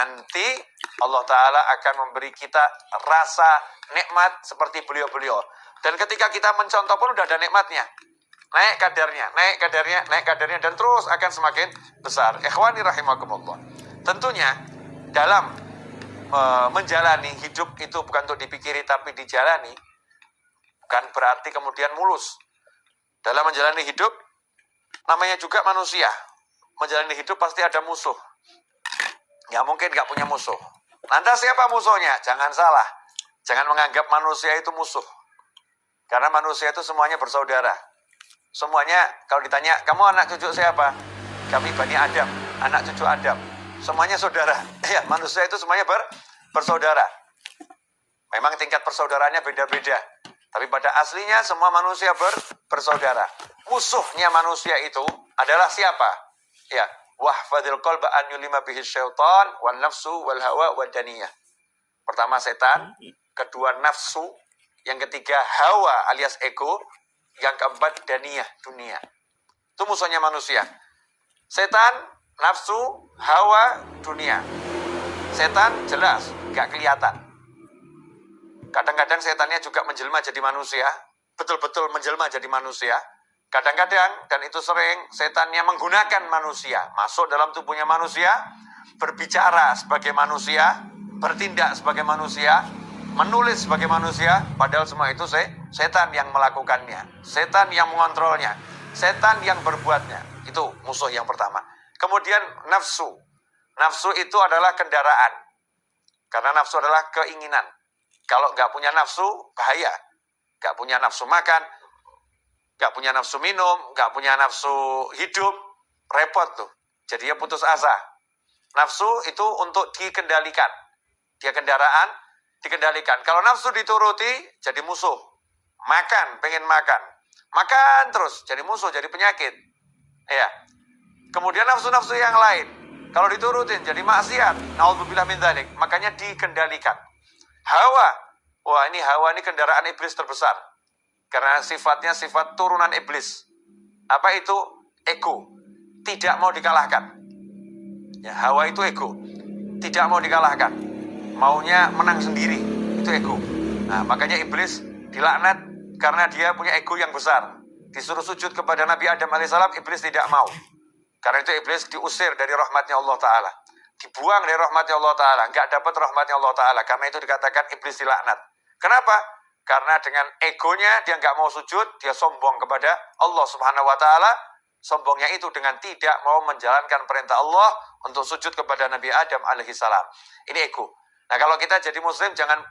nanti Allah Ta'ala akan memberi kita rasa nikmat seperti beliau-beliau. Dan ketika kita mencontoh pun udah ada nikmatnya. Naik kadarnya, dan terus akan semakin besar. Ikhwani rahimakumullah. Tentunya dalam menjalani hidup itu bukan untuk dipikiri tapi dijalani. Bukan berarti kemudian mulus. Dalam menjalani hidup, namanya juga manusia. Menjalani hidup pasti ada musuh. Nggak mungkin nggak punya musuh. Lantas siapa musuhnya? Jangan salah. Jangan menganggap manusia itu musuh. Karena manusia itu semuanya bersaudara. Semuanya, kalau ditanya, kamu anak cucu siapa? Kami Bani Adam, anak cucu Adam. Semuanya saudara. Ya, manusia itu semuanya bersaudara. Memang tingkat persaudaraannya beda-beda. Tapi pada aslinya semua manusia bersaudara. Musuhnya manusia itu adalah siapa? Ya, wahfadil qalba an yulima bihi syaitan wan nafsu wal hawa wad daniyah. Pertama setan, kedua nafsu, yang ketiga hawa alias ego, yang keempat daniyah, dunia. Itu musuhnya manusia. Setan, nafsu, hawa, dunia. Setan jelas, gak kelihatan. Kadang-kadang setannya juga menjelma jadi manusia, betul-betul menjelma jadi manusia. Kadang-kadang, dan itu sering, setannya menggunakan manusia, masuk dalam tubuhnya manusia, berbicara sebagai manusia, bertindak sebagai manusia, menulis sebagai manusia, padahal semua itu setan yang melakukannya, setan yang mengontrolnya, setan yang berbuatnya. Itu musuh yang pertama. Kemudian nafsu. Nafsu itu adalah kendaraan. Karena nafsu adalah keinginan. Kalau nggak punya nafsu, bahaya. Nggak punya nafsu makan, nggak punya nafsu minum, nggak punya nafsu hidup, repot tuh. Jadinya putus asa. Nafsu itu untuk dikendalikan. Dia kendaraan, dikendalikan. Kalau nafsu dituruti, jadi musuh. Makan, pengen makan. Makan terus, jadi musuh, jadi penyakit. Ya. Kemudian nafsu-nafsu yang lain, kalau diturutin, jadi maksiat. Na'udzubillah min dzalik. Makanya dikendalikan. Hawa. Wah, hawa ini kendaraan iblis terbesar. Karena sifatnya sifat turunan iblis. Apa itu? Ego. Tidak mau dikalahkan. Ya, hawa itu ego. Tidak mau dikalahkan. Maunya menang sendiri. Itu ego. Nah, makanya iblis dilaknat karena dia punya ego yang besar. Disuruh sujud kepada Nabi Adam alaihissalam, iblis tidak mau. Karena itu iblis diusir dari rahmatnya Allah Ta'ala. Dibuang dari rahmatnya Allah Ta'ala. Nggak dapat rahmatnya Allah Ta'ala. Karena itu dikatakan iblis dilaknat. Kenapa? Karena dengan egonya dia nggak mau sujud, dia sombong kepada Allah Subhanahu Wa Ta'ala. Sombongnya itu dengan tidak mau menjalankan perintah Allah untuk sujud kepada Nabi Adam alaihissalam. Ini ego. Nah, kalau kita jadi muslim jangan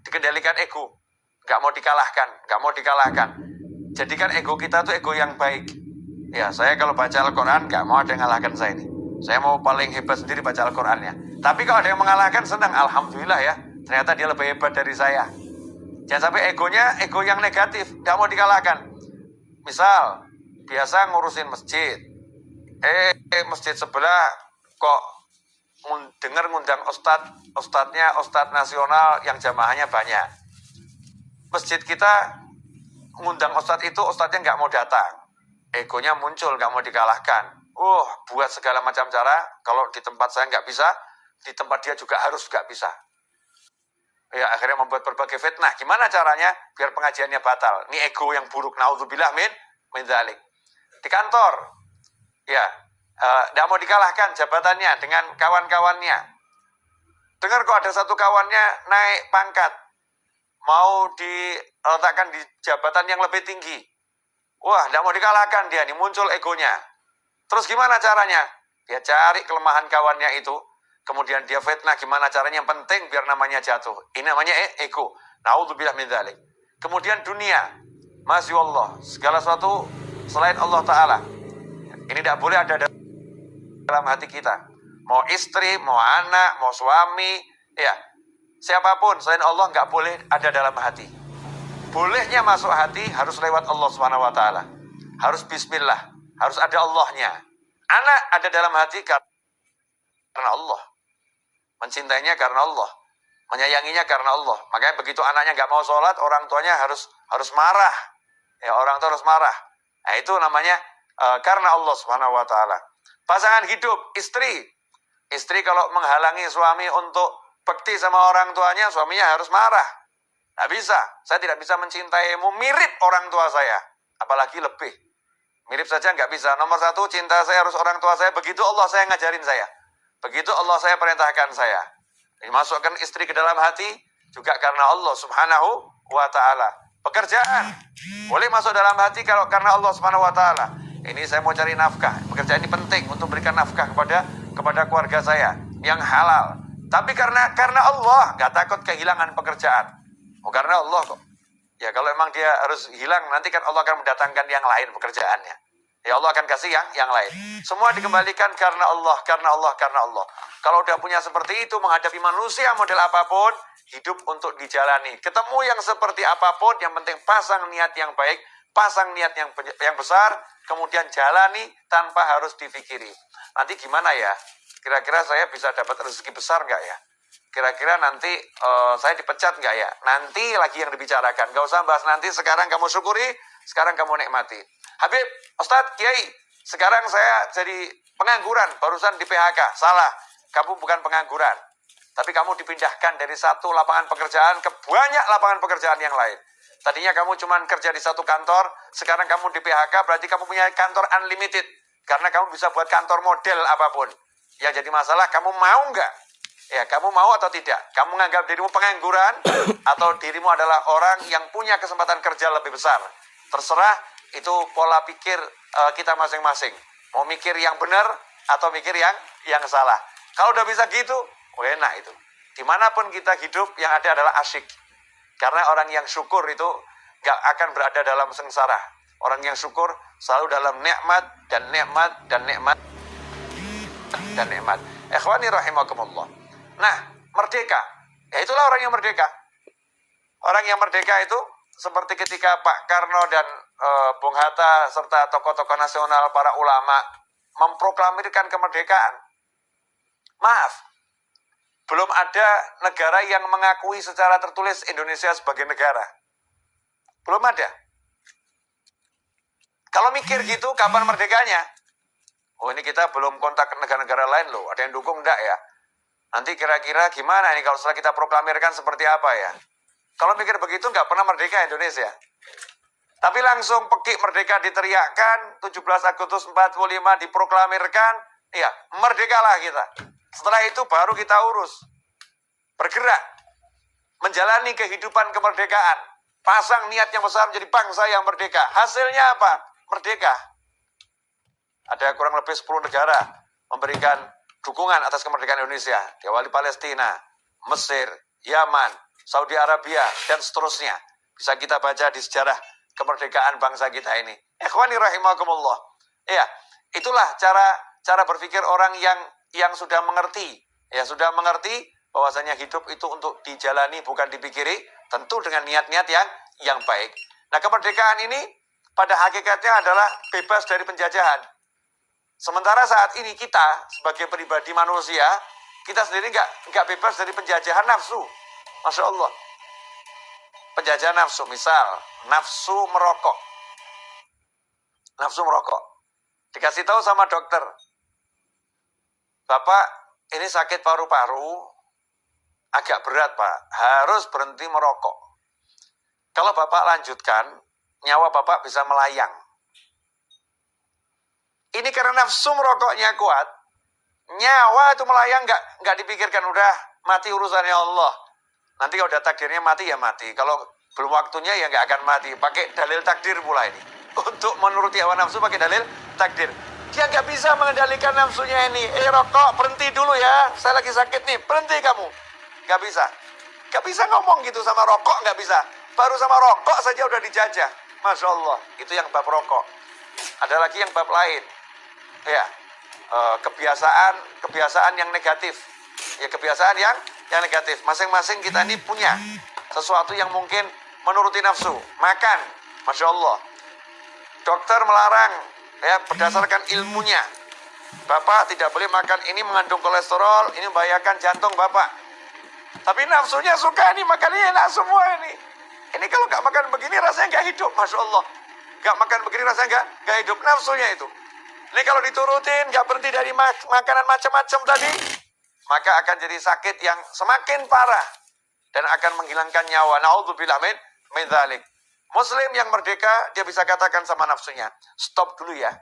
dikendalikan ego. Nggak mau dikalahkan. Jadikan ego kita tuh ego yang baik. Ya, saya kalau baca Al-Quran nggak mau ada yang mengalahkan saya ini. Saya mau paling hebat sendiri baca Al-Qurannya. Tapi kalau ada yang mengalahkan, senang. Alhamdulillah ya. Ternyata dia lebih hebat dari saya. Jangan sampai egonya ego yang negatif, nggak mau dikalahkan. Misal, biasa ngurusin masjid. Masjid sebelah kok dengar ngundang ustadznya nasional yang jamaahnya banyak. Masjid kita ngundang ustadz itu, ustadznya nggak mau datang. Egonya muncul, nggak mau dikalahkan. Buat segala macam cara. Kalau di tempat saya nggak bisa, di tempat dia juga harus nggak bisa. Ya, akhirnya membuat berbagai fitnah. Gimana caranya biar pengajiannya batal? Ini ego yang buruk. Na'udzubillah min dzalik. Di kantor, ya, nggak mau dikalahkan jabatannya dengan kawan-kawannya. Dengar kok ada satu kawannya naik pangkat, mau diletakkan di jabatan yang lebih tinggi. Wah, nggak mau dikalahkan dia, ini muncul egonya. Terus gimana caranya? Dia cari kelemahan kawannya itu, kemudian dia fitnah gimana caranya, yang penting biar namanya jatuh. Ini namanya ego. Na'udzubillah min dzalik. Kemudian dunia. Masya Allah, segala sesuatu selain Allah Ta'ala. Ini tidak boleh ada dalam hati kita. Mau istri, mau anak, mau suami, ya, siapapun selain Allah nggak boleh ada dalam hati. Bolehnya masuk hati harus lewat Allah Subhanahu Wa Ta'ala. Harus bismillah, harus ada Allahnya. Anak ada dalam hati karena Allah. Mencintainya karena Allah. Menyayanginya karena Allah. Makanya begitu anaknya nggak mau sholat, orang tuanya harus marah. Ya, orang tua harus marah. Nah, itu namanya karena Allah Subhanahu Wa Ta'ala. Pasangan hidup, istri. Istri kalau menghalangi suami untuk bakti sama orang tuanya, suaminya harus marah. Nggak bisa, saya tidak bisa mencintaimu mirip orang tua saya, apalagi lebih. Mirip saja nggak bisa. Nomor satu, cinta saya harus orang tua saya. Begitu Allah saya ngajarin saya. Begitu Allah saya perintahkan saya. Masukkan istri ke dalam hati juga karena Allah subhanahu wa ta'ala. Pekerjaan boleh masuk dalam hati kalau karena Allah subhanahu wa ta'ala. Ini saya mau cari nafkah. Pekerjaan ini penting untuk berikan nafkah kepada keluarga saya yang halal. Tapi karena Allah, nggak takut kehilangan pekerjaan. Oh, karena Allah kok. Ya kalau emang dia harus hilang, nanti kan Allah akan mendatangkan yang lain pekerjaannya. Ya Allah akan kasih yang lain. Semua dikembalikan karena Allah, karena Allah, karena Allah. Kalau udah punya seperti itu, menghadapi manusia model apapun, hidup untuk dijalani. Ketemu yang seperti apapun, yang penting pasang niat yang baik, pasang niat yang besar, kemudian jalani tanpa harus difikiri. Nanti gimana ya? Kira-kira saya bisa dapat rezeki besar nggak ya? Kira-kira nanti saya dipecat nggak ya? Nanti lagi yang dibicarakan. Gak usah bahas nanti, sekarang kamu syukuri, sekarang kamu nikmati. Habib, Ustadz, Kiai, sekarang saya jadi pengangguran, barusan di PHK. Salah, kamu bukan pengangguran. Tapi kamu dipindahkan dari satu lapangan pekerjaan ke banyak lapangan pekerjaan yang lain. Tadinya kamu cuma kerja di satu kantor, sekarang kamu di PHK, berarti kamu punya kantor unlimited. Karena kamu bisa buat kantor model apapun. Yang jadi masalah, kamu mau nggak? Ya, kamu mau atau tidak? Kamu menganggap dirimu pengangguran atau dirimu adalah orang yang punya kesempatan kerja lebih besar? Terserah, itu pola pikir kita masing-masing. Mau mikir yang benar atau mikir yang salah. Kalau udah bisa gitu, enak itu. Dimanapun kita hidup, yang ada adalah asyik. Karena orang yang syukur itu gak akan berada dalam sengsara. Orang yang syukur selalu dalam nikmat dan nikmat dan nikmat dan nikmat. Ikhwani rahimakumullah. Nah, merdeka. Ya itulah orang yang merdeka. Orang yang merdeka itu seperti ketika Pak Karno dan Bung Hatta serta tokoh-tokoh nasional, para ulama memproklamirkan kemerdekaan. Maaf, belum ada negara yang mengakui secara tertulis Indonesia sebagai negara. Belum ada. Kalau mikir gitu, kapan merdekanya? Oh, ini kita belum kontak ke negara-negara lain loh. Ada yang dukung enggak ya? Nanti kira-kira gimana ini kalau setelah kita proklamirkan seperti apa ya? Kalau mikir begitu nggak pernah merdeka Indonesia. Tapi langsung pekik merdeka diteriakkan, 17 Agustus 45 diproklamirkan, ya merdekalah kita. Setelah itu baru kita urus. Bergerak. Menjalani kehidupan kemerdekaan. Pasang niat yang besar menjadi bangsa yang merdeka. Hasilnya apa? Merdeka. Ada kurang lebih 10 negara memberikan dukungan atas kemerdekaan Indonesia. Diawali Palestina, Mesir, Yaman, Saudi Arabia, dan seterusnya. Bisa kita baca di sejarah kemerdekaan bangsa kita ini. Ikhwani rahimakumullah. Ya, itulah cara berpikir orang yang sudah mengerti. Ya, sudah mengerti bahwasanya hidup itu untuk dijalani bukan dipikiri, tentu dengan niat-niat yang baik. Nah, kemerdekaan ini pada hakikatnya adalah bebas dari penjajahan. Sementara saat ini kita sebagai pribadi manusia, kita sendiri nggak bebas dari penjajahan nafsu. Masya Allah. Penjajahan nafsu, misal nafsu merokok. Nafsu merokok. Dikasih tahu sama dokter, Bapak ini sakit paru-paru, agak berat Pak, harus berhenti merokok. Kalau Bapak lanjutkan, nyawa Bapak bisa melayang. Ini karena nafsu merokoknya kuat, nyawa itu melayang nggak dipikirkan, udah mati urusannya Allah. Nanti kalau udah takdirnya mati ya mati. Kalau belum waktunya ya nggak akan mati. Pakai dalil takdir pula ini. Untuk menuruti hawa nafsu pakai dalil takdir. Dia nggak bisa mengendalikan nafsunya ini. Rokok berhenti dulu ya. Saya lagi sakit nih. Berhenti kamu. Nggak bisa. Nggak bisa ngomong gitu sama rokok, nggak bisa. Baru sama rokok saja udah dijajah. Masya Allah. Itu yang bab rokok. Ada lagi yang bab lain. Ya, kebiasaan yang negatif. Ya, kebiasaan yang negatif. Masing-masing kita ini punya sesuatu yang mungkin menuruti nafsu. Makan, Masya Allah. Dokter melarang, ya berdasarkan ilmunya. Bapak tidak boleh makan ini, mengandung kolesterol, ini membahayakan jantung Bapak. Tapi nafsunya suka nih, makannya enak semua ini. Ini kalau nggak makan begini rasanya nggak hidup, Masya Allah. Nggak makan begini rasanya nggak hidup, nafsunya itu. Ini kalau diturutin, nggak berhenti dari makanan macam-macam tadi, maka akan jadi sakit yang semakin parah dan akan menghilangkan nyawa. Na'udzubillah min dzalik. Muslim yang merdeka, dia bisa katakan sama nafsunya, stop dulu ya,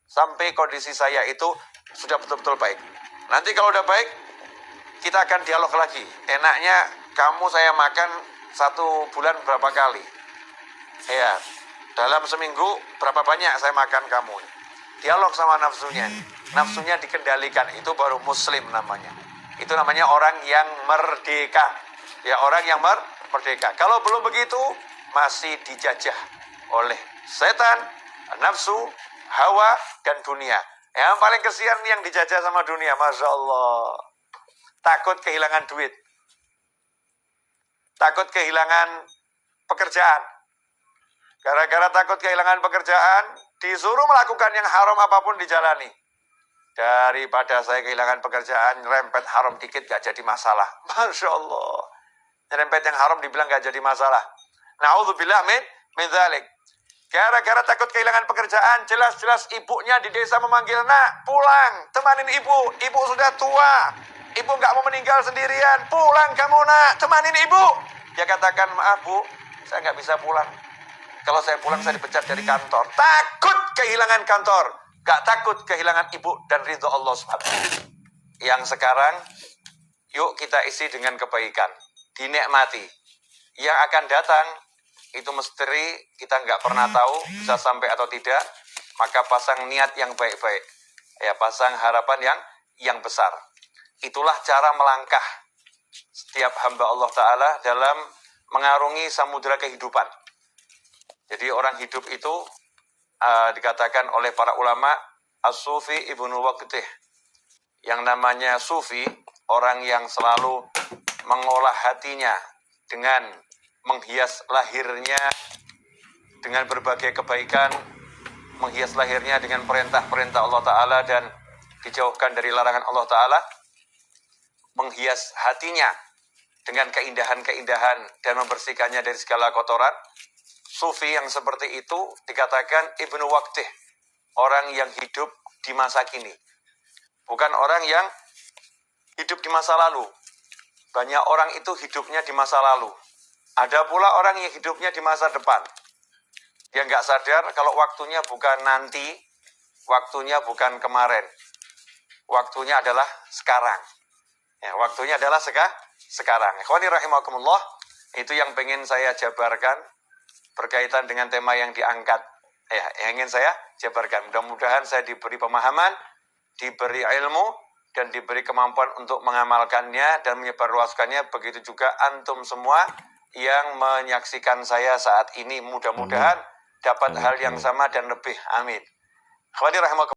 sampai kondisi saya itu sudah betul-betul baik. Nanti kalau udah baik, kita akan dialog lagi. Enaknya kamu saya makan 1 bulan berapa kali? Ya, dalam seminggu berapa banyak saya makan kamu? Dialog sama nafsunya. Nafsunya dikendalikan, itu baru muslim namanya. Itu namanya orang yang merdeka. Ya, orang yang merdeka. Kalau belum begitu, masih dijajah oleh setan, nafsu, hawa, dan dunia. Yang paling kesian yang dijajah sama dunia, Masya Allah. Takut kehilangan duit. Takut kehilangan pekerjaan. Gara-gara takut kehilangan pekerjaan, disuruh melakukan yang haram apapun dijalani. Daripada saya kehilangan pekerjaan, nyerempet haram dikit gak jadi masalah. Masya Allah. Nyerempet yang haram dibilang gak jadi masalah. Na'udzubillah min dzalik. Gara-gara takut kehilangan pekerjaan, jelas-jelas ibunya di desa memanggil, nak, pulang, temanin ibu. Ibu sudah tua, ibu gak mau meninggal sendirian. Pulang kamu, nak, temanin ibu. Dia katakan, maaf bu, saya gak bisa pulang. Kalau saya pulang, saya dipecat dari kantor. Takut kehilangan kantor, gak takut kehilangan ibu dan ridho Allah SWT. Yang sekarang, yuk kita isi dengan kebaikan, dinikmati. Yang akan datang, itu misteri, kita nggak pernah tahu bisa sampai atau tidak. Maka pasang niat yang baik-baik, ya, pasang harapan yang besar. Itulah cara melangkah setiap hamba Allah Ta'ala dalam mengarungi samudera kehidupan. Jadi orang hidup itu dikatakan oleh para ulama as-sufi ibnu waqtih. Yang namanya sufi, orang yang selalu mengolah hatinya dengan menghias lahirnya dengan berbagai kebaikan, menghias lahirnya dengan perintah-perintah Allah Ta'ala dan dijauhkan dari larangan Allah Ta'ala, menghias hatinya dengan keindahan-keindahan dan membersihkannya dari segala kotoran. Sufi yang seperti itu dikatakan ibnu waqtih, orang yang hidup di masa kini, bukan orang yang hidup di masa lalu. Banyak orang itu hidupnya di masa lalu. Ada pula orang yang hidupnya di masa depan. Dia nggak sadar kalau waktunya bukan nanti, waktunya bukan kemarin. Waktunya adalah sekarang. Ya, waktunya adalah sekarang. Ikhwani rahimakumullah, itu yang pengen saya jabarkan berkaitan dengan tema yang diangkat. Ya, yang ingin saya jabarkan. Mudah-mudahan saya diberi pemahaman, diberi ilmu, dan diberi kemampuan untuk mengamalkannya dan menyebarluaskannya. Begitu juga antum semua yang menyaksikan saya saat ini, mudah-mudahan dapat hal yang sama dan lebih. Amin. Akhwani rahimakumullah.